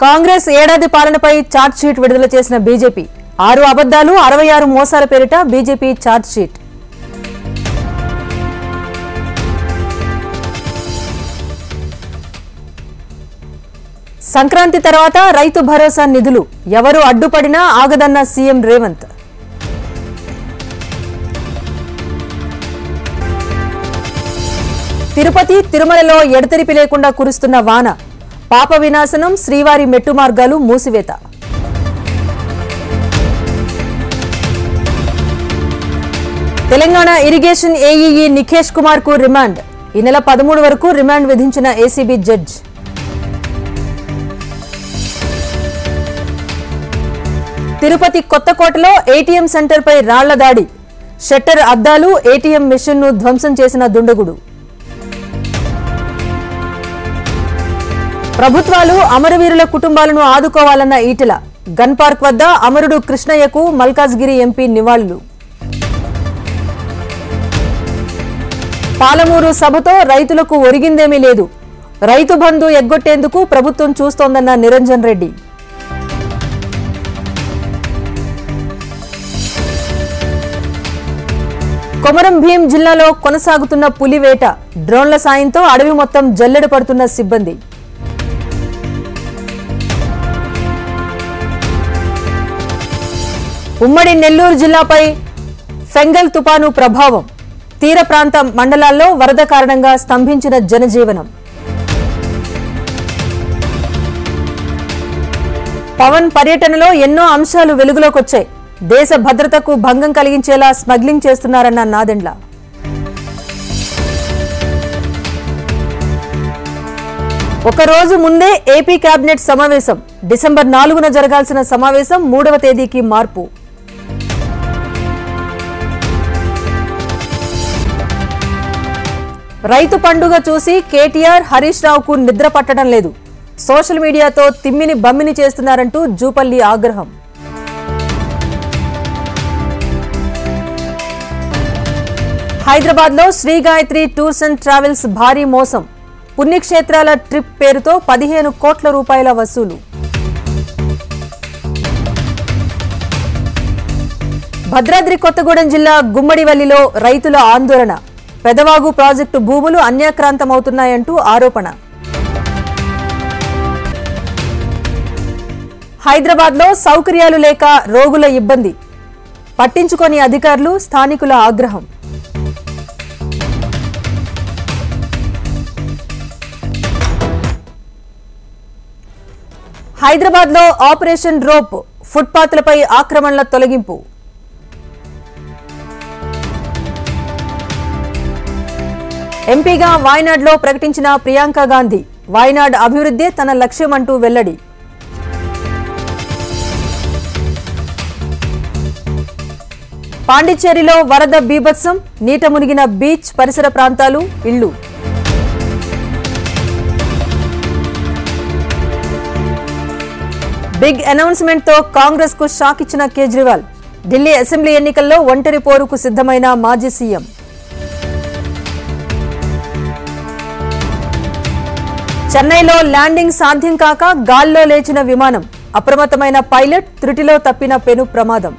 కాంగ్రెస్ ఏడాది పాలనపై charge sheet విడుదల చేసిన బీజేపీ 6 అబద్దాలు 66 మోసాల పేరిట బీజేపీ చార్జ్ షీట్. సంక్రాంతి తర్వాత రైతు భరోసా నిధులు ఎవరు అడ్డుపడినా ఆగదన్న సీఎం రేవంత్. తిరుపతి తిరుమలలో ఎడతెరిపి లేకుండా కురుస్తున్న వాన, పాప వినాశనం, శ్రీవారి మెట్టు మార్గాలు మూసివేత. తెలంగాణ ఇరిగేషన్ ఏఈఈ నిఖేష్ కుమార్ కు రిమాండ్. ఈ నెల 13 వరకు రిమాండ్ విధించిన ఏసీబీ జడ్జ్. తిరుపతి కొత్తకోటలో ఏటీఎం సెంటర్పై రాళ్ల దాడి, షట్టర్ అద్దాలు, ఏటీఎం మిషన్ను ధ్వంసం చేసిన దుండగుడు. ప్రభుత్వాలు అమరవీరుల కుటుంబాలను ఆదుకోవాలన్న ఈటెల, గన్ పార్క్ వద్ద అమరుడు కృష్ణయ్యకు మల్కాజ్గిరి ఎంపీ నివాళులు. పాలమూరు సభతో రైతులకు ఒరిగిందేమీ లేదు, రైతు బంధు ఎగ్గొట్టేందుకు ప్రభుత్వం చూస్తోందన్న నిరంజన్ రెడ్డి. కొమరం భీం జిల్లాలో కొనసాగుతున్న పులివేట, డ్రోన్ల సాయంతో అడవి మొత్తం జల్లెడ పడుతున్న సిబ్బంది. ఉమ్మడి నెల్లూరు జిల్లాపై ఫెంగల్ తుపాను ప్రభావం, తీర ప్రాంత మండలాల్లో వరద కారణంగా స్తంభించిన జనజీవనం. పవన్ పర్యటనలో ఎన్నో అంశాలు వెలుగులోకొచ్చాయి, దేశ భద్రతకు భంగం కలిగించేలా స్మగ్లింగ్ చేస్తున్నారన్న నాదెండ్ల. ఒకరోజు ముందే ఏపీ కేబినెట్ సమావేశం, డిసెంబర్ 4న జరగాల్సిన సమావేశం 3వ తేదీకి మార్పు. రైతు పండుగ చూసి కేటీఆర్, హరీష్ రావుకు నిద్ర పట్టడం లేదు, సోషల్ మీడియాతో తిమ్మిని బమ్మిని చేస్తున్నారంటూ జూపల్లి ఆగ్రహం. హైదరాబాద్ లో Sri Gayatri tours and travels భారీ మోసం, పుణ్యక్షేత్రాల ట్రిప్ పేరుతో 15 కోట్ల రూపాయల వసూలు. భద్రాద్రి కొత్తగూడెం జిల్లా గుమ్మడివల్లిలో రైతుల ఆందోళన, పెదవాగు ప్రాజెక్టు భూములు అన్యాక్రాంతమవుతున్నాయంటూ ఆరోపణ. హైదరాబాద్ లో సౌకర్యాలు లేక రోగుల ఇబ్బంది, పట్టించుకోని అధికారులు, స్థానికుల ఆగ్రహం. హైదరాబాద్ లో ఆపరేషన్ రోప్, ఫుట్పాత్లపై ఆక్రమణల తొలగింపు. ఎంపీగా వాయనాడ్లో ప్రకటించిన ప్రియాంక గాంధీ, వాయనాడ్ అభివృద్ధే తన లక్ష్యమంటూ వెల్లడి. పాండిచ్చేరిలో వరద బీభత్సం, నీట మునిగిన బీచ్ పరిసర ప్రాంతాలు, ఇళ్లు. బిగ్ అనౌన్స్మెంట్ తో కాంగ్రెస్ కు షాక్ ఇచ్చిన కేజ్రీవాల్, ఢిల్లీ అసెంబ్లీ ఎన్నికల్లో ఒంటరి పోరుకు సిద్ధమైన మాజీ సీఎం. చెన్నైలో ల్యాండింగ్ సాధ్యం కాక గాల్లో లేచిన విమానం, అప్రమత్తమైన పైలట్, త్రుటిలో తప్పిన పెను ప్రమాదం.